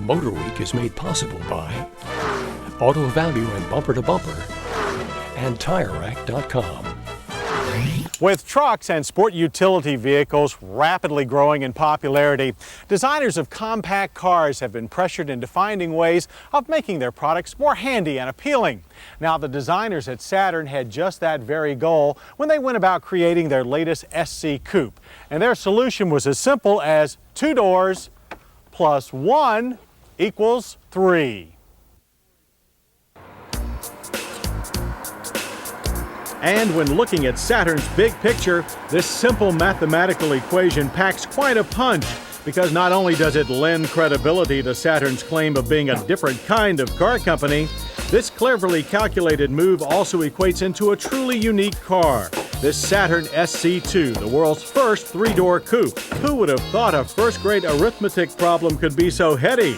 MotorWeek is made possible by Auto Value and Bumper to Bumper and TireRack.com. With trucks and sport utility vehicles rapidly growing in popularity, designers of compact cars have been pressured into finding ways of making their products more handy and appealing. Now, the designers at Saturn had just that very goal when they went about creating their latest SC Coupe. And their solution was as simple as 2 doors plus 1 equals 3. And when looking at Saturn's big picture, this simple mathematical equation packs quite a punch, because not only does it lend credibility to Saturn's claim of being a different kind of car company, this cleverly calculated move also equates into a truly unique car. This Saturn SC2, the world's first 3-door coupe. Who would have thought a first-grade arithmetic problem could be so heady?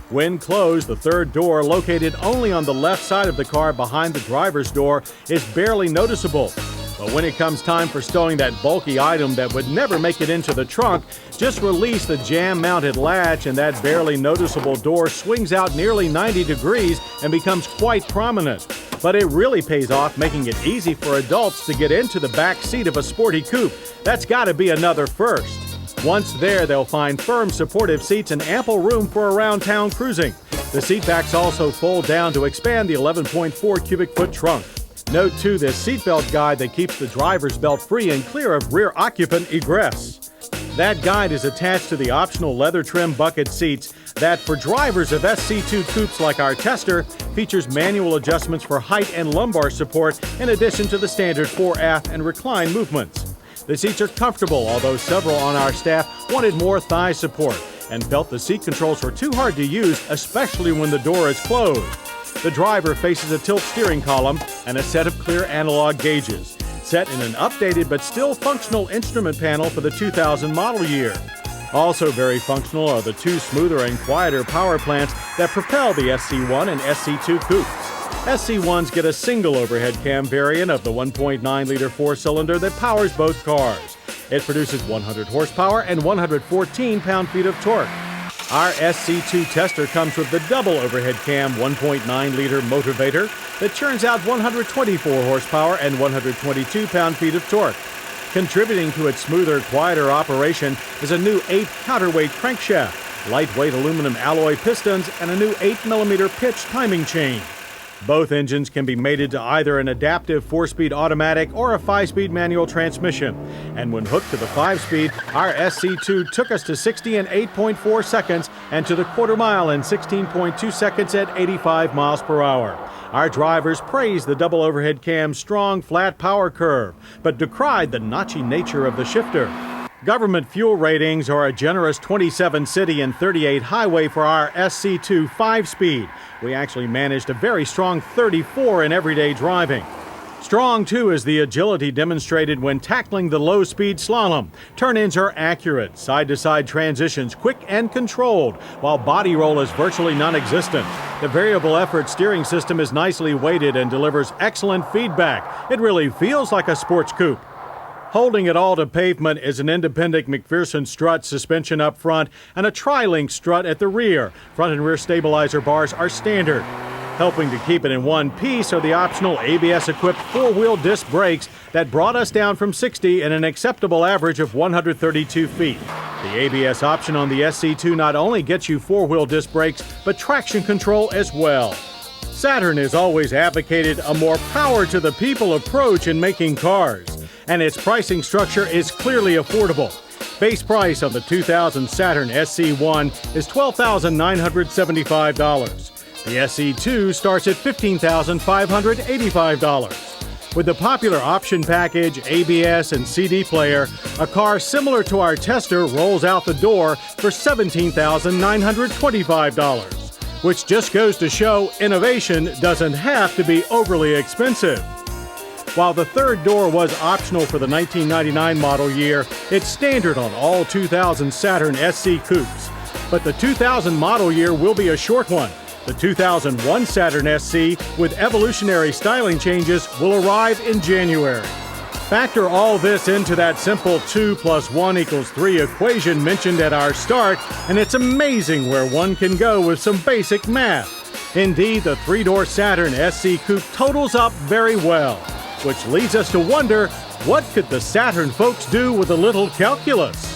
When closed, the third door, located only on the left side of the car behind the driver's door, is barely noticeable. But when it comes time for stowing that bulky item that would never make it into the trunk, just release the jam-mounted latch and that barely noticeable door swings out nearly 90 degrees and becomes quite prominent. But it really pays off making it easy for adults to get into the back seat of a sporty coupe. That's got to be another first. Once there, they'll find firm, supportive seats and ample room for around-town cruising. The seat backs also fold down to expand the 11.4 cubic foot trunk. Note, too, this seatbelt guide that keeps the driver's belt free and clear of rear occupant egress. That guide is attached to the optional leather trim bucket seats that, for drivers of SC2 coupes like our tester, features manual adjustments for height and lumbar support in addition to the standard fore-aft and recline movements. The seats are comfortable, although several on our staff wanted more thigh support and felt the seat controls were too hard to use, especially when the door is closed. The driver faces a tilt steering column and a set of clear analog gauges, set in an updated but still functional instrument panel for the 2000 model year. Also very functional are the 2 smoother and quieter power plants that propel the SC1 and SC2 coupes. SC1s get a single overhead cam variant of the 1.9-liter 4-cylinder that powers both cars. It produces 100 horsepower and 114 pound-feet of torque. Our SC2 tester comes with the double overhead cam 1.9-liter motivator that churns out 124 horsepower and 122 pound-feet of torque. Contributing to its smoother, quieter operation is a new 8 counterweight crankshaft, lightweight aluminum alloy pistons, and a new 8mm pitch timing chain. Both engines can be mated to either an adaptive 4-speed automatic or a 5-speed manual transmission. And when hooked to the 5-speed, our SC2 took us to 60 in 8.4 seconds and to the quarter mile in 16.2 seconds at 85 miles per hour. Our drivers praised the double overhead cam's strong, flat power curve, but decried the notchy nature of the shifter. Government fuel ratings are a generous 27 city and 38 highway for our SC2 5-speed. We actually managed a very strong 34 in everyday driving. Strong, too, is the agility demonstrated when tackling the low-speed slalom. Turn-ins are accurate, side-to-side transitions quick and controlled, while body roll is virtually non-existent. The variable effort steering system is nicely weighted and delivers excellent feedback. It really feels like a sports coupe. Holding it all to pavement is an independent McPherson strut suspension up front and a tri-link strut at the rear. Front and rear stabilizer bars are standard. Helping to keep it in one piece are the optional ABS-equipped 4-wheel disc brakes that brought us down from 60 in an acceptable average of 132 feet. The ABS option on the SC2 not only gets you 4-wheel disc brakes, but traction control as well. Saturn has always advocated a more power-to-the-people approach in making cars, and its pricing structure is clearly affordable. Base price on the 2000 Saturn SC1 is $12,975. The SC2 starts at $15,585. With the popular option package, ABS, and CD player, a car similar to our tester rolls out the door for $17,925, which just goes to show innovation doesn't have to be overly expensive. While the third door was optional for the 1999 model year, it's standard on all 2000 Saturn SC coupes. But the 2000 model year will be a short one. The 2001 Saturn SC with evolutionary styling changes will arrive in January. Factor all this into that simple 2 + 1 = 3 equation mentioned at our start, and it's amazing where one can go with some basic math. Indeed, the three-door Saturn SC Coupe totals up very well, which leads us to wonder, what could the Saturn folks do with a little calculus?